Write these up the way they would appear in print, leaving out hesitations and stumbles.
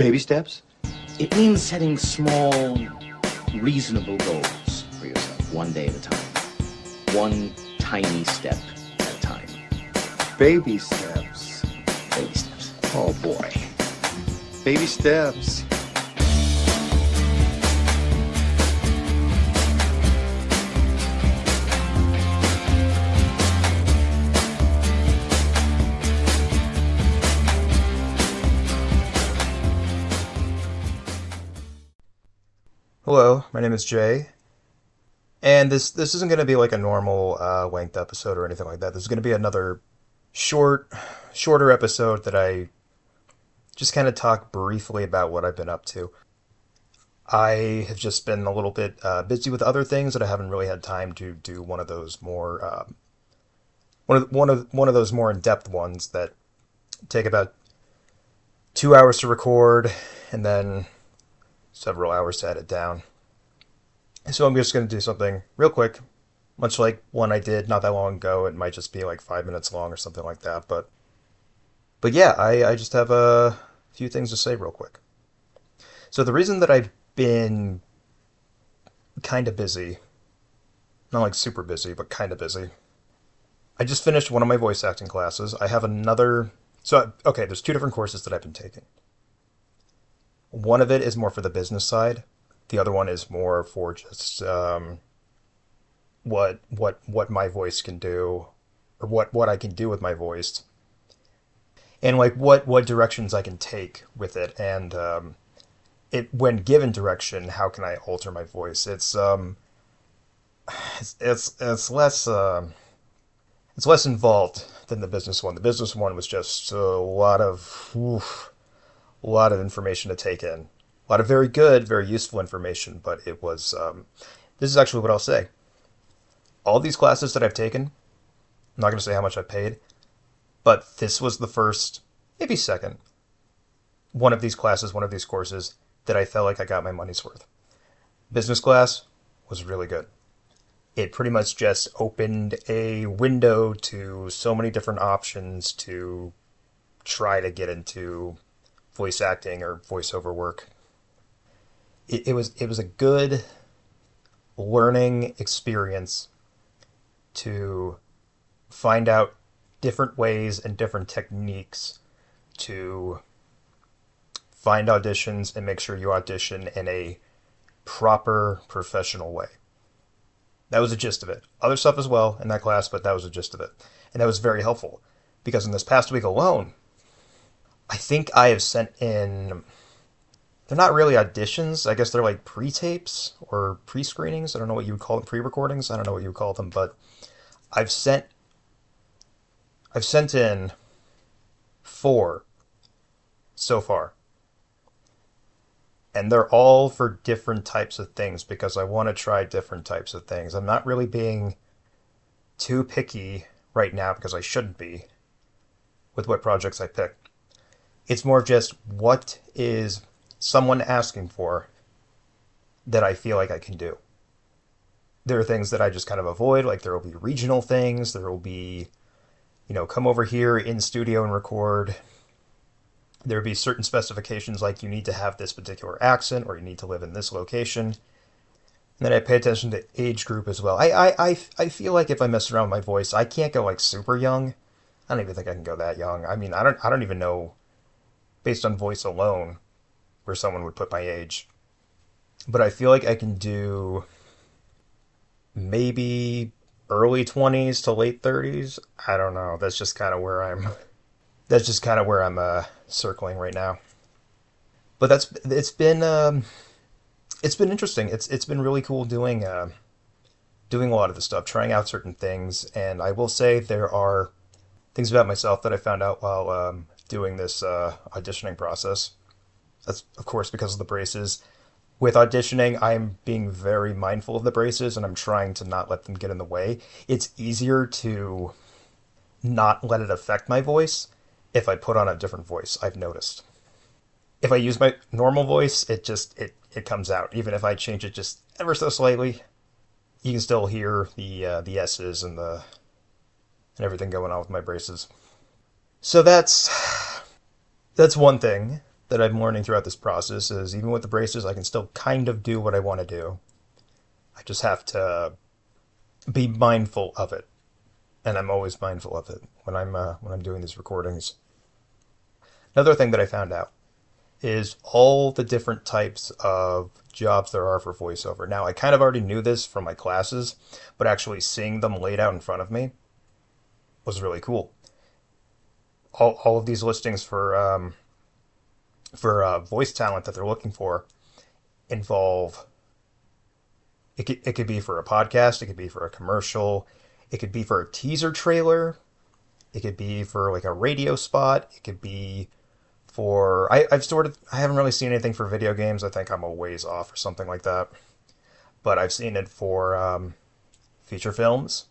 Baby steps? It means setting small, reasonable goals for yourself, one day at a time. One tiny step at a time. Baby steps. Baby steps. Oh boy. Baby steps. Hello, my name is Jay, and this isn't going to be like a normal length episode or anything like that. This is going to be another shorter episode that I just kind of talk briefly about what I've been up to. I have just been a little bit busy with other things that I haven't really had time to do one of those more one of those more in-depth ones that take about 2 hours to record and then several hours to edit down. So I'm just going to do something real quick, much like one I did not that long ago. It might just be like 5 minutes long or something like that. But yeah, I just have a few things to say real quick. So the reason that I've been kind of busy, not like super busy, but kind of busy, I just finished one of my voice acting classes. I have another, okay, there's two different courses that I've been taking. One of it is more for the business side. The other one is more for just what my voice can do, or what I can do with my voice, and like what directions I can take with it, and it when given direction, how can I alter my voice? It's less involved than the business one. The business one was just a lot of information to take in. A lot of very good, very useful information, but it was, this is actually what I'll say. All these classes that I've taken, I'm not going to say how much I paid, but this was the first, maybe second, one of these classes, one of these courses that I felt like I got my money's worth. Business class was really good. It pretty much just opened a window to so many different options to try to get into voice acting or voiceover work. It was a good learning experience to find out different ways and different techniques to find auditions and make sure you audition in a proper professional way. That was the gist of it. Other stuff as well in that class, but that was the gist of it. And that was very helpful because in this past week alone, I think I have sent in, they're not really auditions. I guess they're like pre-tapes or pre-screenings. I don't know what you would call them, pre-recordings. I don't know what you would call them, but I've sent in 4 so far. And they're all for different types of things because I want to try different types of things. I'm not really being too picky right now because I shouldn't be with what projects I pick. It's more of just what is someone asking for that I feel like I can do. There are things that I just kind of avoid, like there will be regional things, there will be, come over here in studio and record. There will be certain specifications like you need to have this particular accent or you need to live in this location. And then I pay attention to age group as well. I feel like if I mess around with my voice, I can't go like super young. I don't even think I can go that young. I mean, I don't even know based on voice alone where someone would put my age. But I feel like I can do maybe early 20s to late 30s. I don't know. That's just kind of where I'm circling right now. But it's been interesting. It's been really cool doing a lot of this stuff, trying out certain things, and I will say there are things about myself that I found out while doing this auditioning process. That's, of course, because of the braces. With auditioning, I'm being very mindful of the braces, and I'm trying to not let them get in the way. It's easier to not let it affect my voice if I put on a different voice, I've noticed. If I use my normal voice, it comes out. Even if I change it just ever so slightly, you can still hear the S's and everything going on with my braces. So that's one thing. that I'm learning throughout this process is even with the braces, I can still kind of do what I want to do. I just have to be mindful of it, and I'm always mindful of it when I'm doing these recordings. Another thing that I found out is all the different types of jobs there are for voiceover. Now, I kind of already knew this from my classes, but actually seeing them laid out in front of me was really cool. All of these listings for voice talent that they're looking for involve it could be for a podcast, it could be for a commercial, it could be for a teaser trailer, it could be for like a radio spot, it could be for I haven't really seen anything for video games. I think I'm a ways off or something like that. But I've seen it for feature films,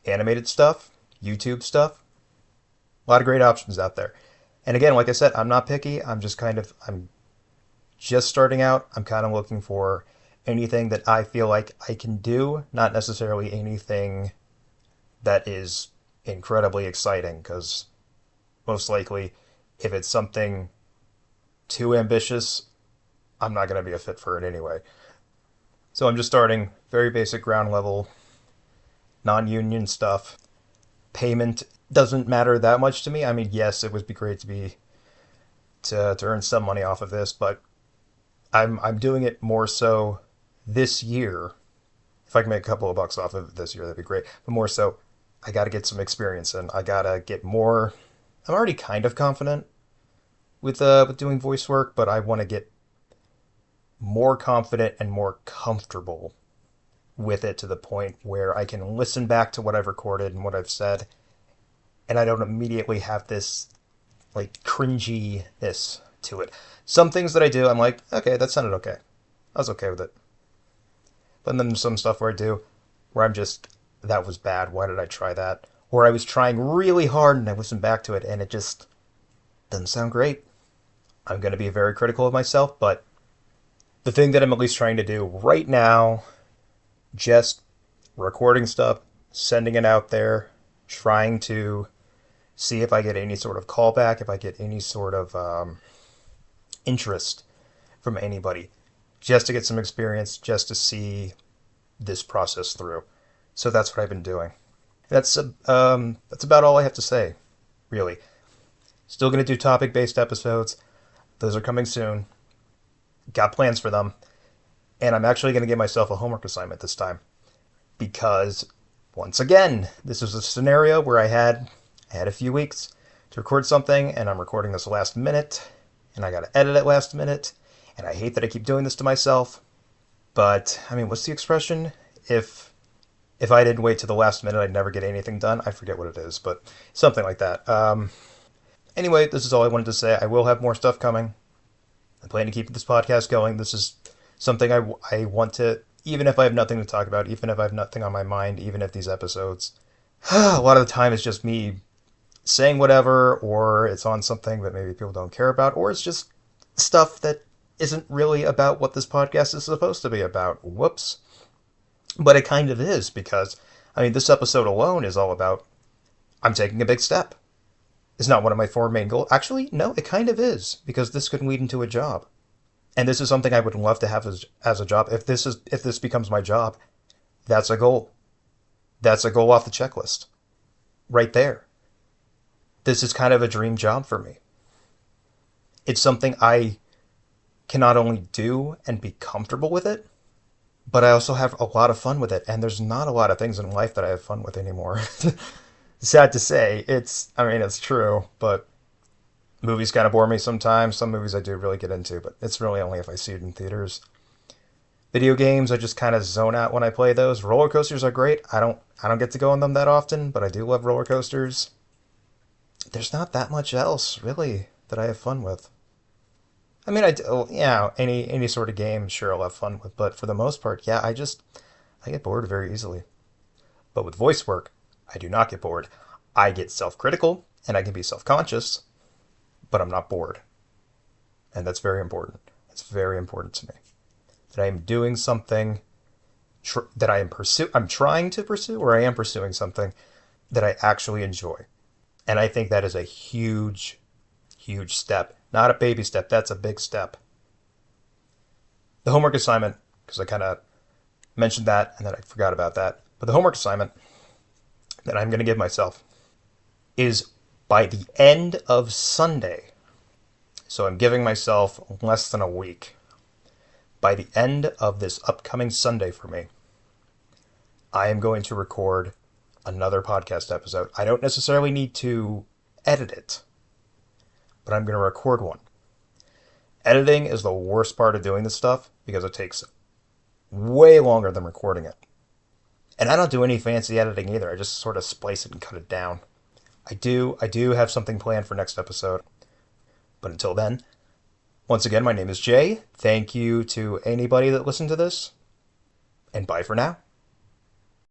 animated stuff, YouTube stuff. A lot of great options out there. And again, like I said, I'm not picky. I'm just starting out. I'm kind of looking for anything that I feel like I can do, not necessarily anything that is incredibly exciting, because most likely if it's something too ambitious, I'm not going to be a fit for it anyway. So I'm just starting very basic ground level, non-union stuff. Payment doesn't matter that much to me. I mean, yes, it would be great to earn some money off of this, but I'm doing it more so this year. If I can make a couple of bucks off of it this year, that'd be great. But more so, I got to get some experience in. I got to get more. I'm already kind of confident with doing voice work, but I want to get more confident and more comfortable with it to the point where I can listen back to what I've recorded and what I've said, and I don't immediately have this like cringiness to it. Some things that I do, I'm like, okay, that sounded okay. I was okay with it. But then there's some stuff where I do where I'm just, that was bad. Why did I try that? Or I was trying really hard and I listened back to it and it just doesn't sound great. I'm going to be very critical of myself, but the thing that I'm at least trying to do right now, just recording stuff, sending it out there, trying to see if I get any sort of callback, if I get any sort of interest from anybody, just to get some experience, just to see this process through. So that's what I've been doing. That's about all I have to say, really. Still going to do topic-based episodes. Those are coming soon. Got plans for them. And I'm actually going to give myself a homework assignment this time. Because, once again, this is a scenario where I had a few weeks to record something, and I'm recording this last minute, and I got to edit it last minute, and I hate that I keep doing this to myself. But, I mean, what's the expression? If I didn't wait to the last minute, I'd never get anything done. I forget what it is, but something like that. Anyway, this is all I wanted to say. I will have more stuff coming. I plan to keep this podcast going. This is something I want to, even if I have nothing to talk about, even if I have nothing on my mind, even if these episodes, a lot of the time it's just me saying whatever, or it's on something that maybe people don't care about, or it's just stuff that isn't really about what this podcast is supposed to be about. Whoops. But it kind of is, because, I mean, this episode alone is all about, I'm taking a big step. It's not one of my four main goals. Actually, no, it kind of is, because this could lead into a job. And this is something I would love to have as a job. If this becomes my job, that's a goal. That's a goal off the checklist. Right there. This is kind of a dream job for me. It's something I can not only do and be comfortable with it, but I also have a lot of fun with it. And there's not a lot of things in life that I have fun with anymore. Sad to say. It's true, but movies kind of bore me sometimes. Some movies I do really get into, but it's really only if I see it in theaters. Video games, I just kind of zone out when I play those. Roller coasters are great. I don't get to go on them that often, but I do love roller coasters. There's not that much else, really, that I have fun with. I mean, any sort of game, sure, I'll have fun with, but for the most part, yeah, I get bored very easily. But with voice work, I do not get bored. I get self-critical, and I can be self-conscious, but I'm not bored. And that's very important. It's very important to me. That I am doing something that I'm trying to pursue, or I am pursuing something that I actually enjoy. And I think that is a huge, huge step Not a baby step, that's a big step. The homework assignment, because I kind of mentioned that and then I forgot about that. But the homework assignment that I'm going to give myself is by the end of Sunday. So I'm giving myself less than a week. By the end of this upcoming Sunday for me, I am going to record another podcast episode. I don't necessarily need to edit it, but I'm going to record one. Editing is the worst part of doing this stuff because it takes way longer than recording it. And I don't do any fancy editing either. I just sort of splice it and cut it down. I do have something planned for next episode. But until then, once again, my name is Jay. Thank you to anybody that listened to this. And bye for now.